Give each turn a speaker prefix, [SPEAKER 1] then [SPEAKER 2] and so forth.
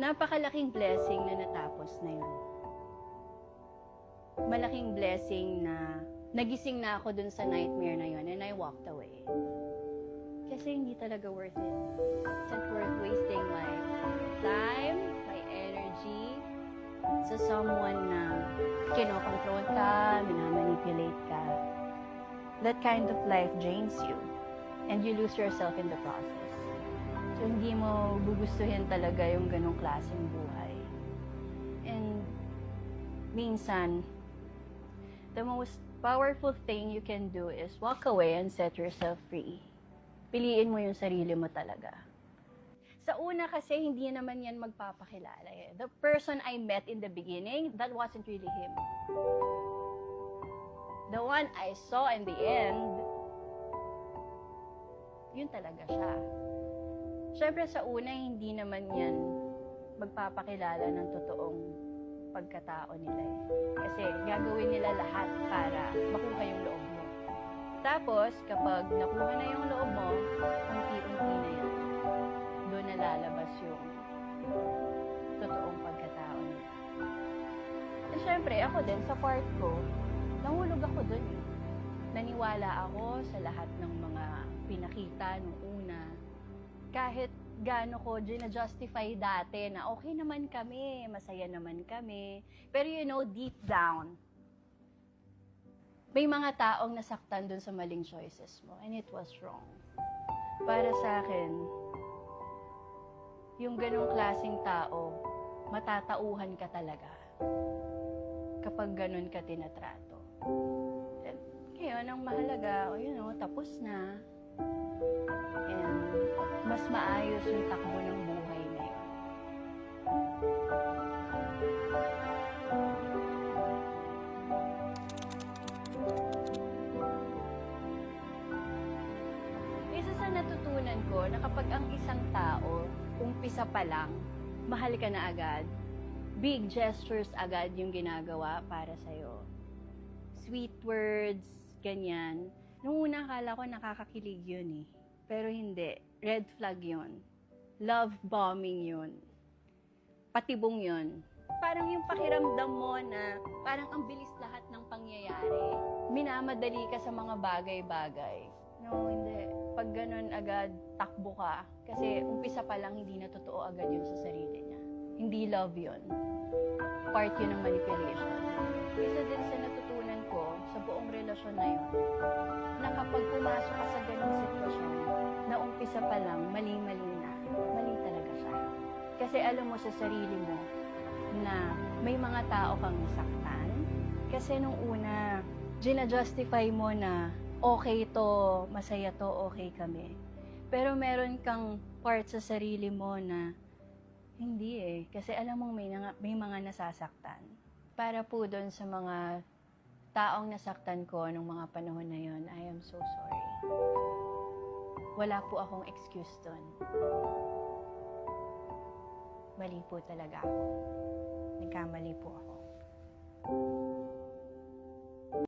[SPEAKER 1] napakalaking blessing na natapos na yun. Malaking blessing na nagising na ako dun sa nightmare na yun and I walked away. Kasi hindi talaga worth it. It's not worth wasting my time, my energy sa someone na kinokontrol ka, minamanipulate ka. That kind of life drains you and you lose yourself in the process. So, hindi mo gugustuhin talaga yung ganong klaseng buhay. And minsan, the most powerful thing you can do is walk away and set yourself free. Piliin mo yung sarili mo talaga. Sa una kasi, hindi naman yan magpapakilala eh. The person I met in the beginning, that wasn't really him. The one I saw in the end, yun talaga siya. Siyempre sa una, hindi naman yan magpapakilala ng totoong pagkatao nila eh. Kasi gagawin nila lahat para makuha yung loob mo. Tapos, kapag nakuha na yung loob mo, unti-unti na yan. Doon nalalabas yung totoong pagkatao nila. At syempre, ako din, sa part ko, nahulog ako doon eh. Naniwala ako sa lahat ng mga pinakita nung una. Kahit gaano ko gina-justify dati na okay naman kami, masaya naman kami. Pero you know, deep down, may mga taong nasaktan dun sa maling choices mo. And it was wrong. Para sa akin, yung ganong klaseng tao, matatauhan ka talaga kapag ganon ka tinatrato. And ngayon, ang mahalaga, tapos na. And mas maayos yung takbo ng buhay ngayon. Isa sa natutunan ko na kapag ang isang tao, umpisa pa lang, mahal ka na agad, big gestures agad yung ginagawa para sa'yo. Sweet words, ganyan. Nung una akala ko nakakakilig yun eh. Pero hindi. Red flag yun. Love bombing yun. Patibong yun. Parang yung pakiramdam mo na parang ang bilis lahat ng pangyayari. Minamadali ka sa mga bagay-bagay. No, hindi. Pag ganun agad, takbo ka. Kasi umpisa pa lang hindi na totoo agad yun sa sarili niya. Hindi love yun. Part yun ng manipulation. Isa din sa natutunan ko sa buong relasyon na yun, na kapag pumasok ka sa ganung sitwasyon, na umpisa pa lang, mali-mali na. Mali talaga siya. Kasi alam mo sa sarili mo na may mga tao kang nasaktan. Kasi nung una, gina-justify mo na okay to, masaya to, okay kami. Pero meron kang part sa sarili mo na hindi eh. Kasi alam mong may mga nasasaktan. Para po doon sa mga taong nasaktan ko nung mga panahon na yon, I am so sorry. Wala po akong excuse doon. Mali po talaga ako. Nagkamali po ako.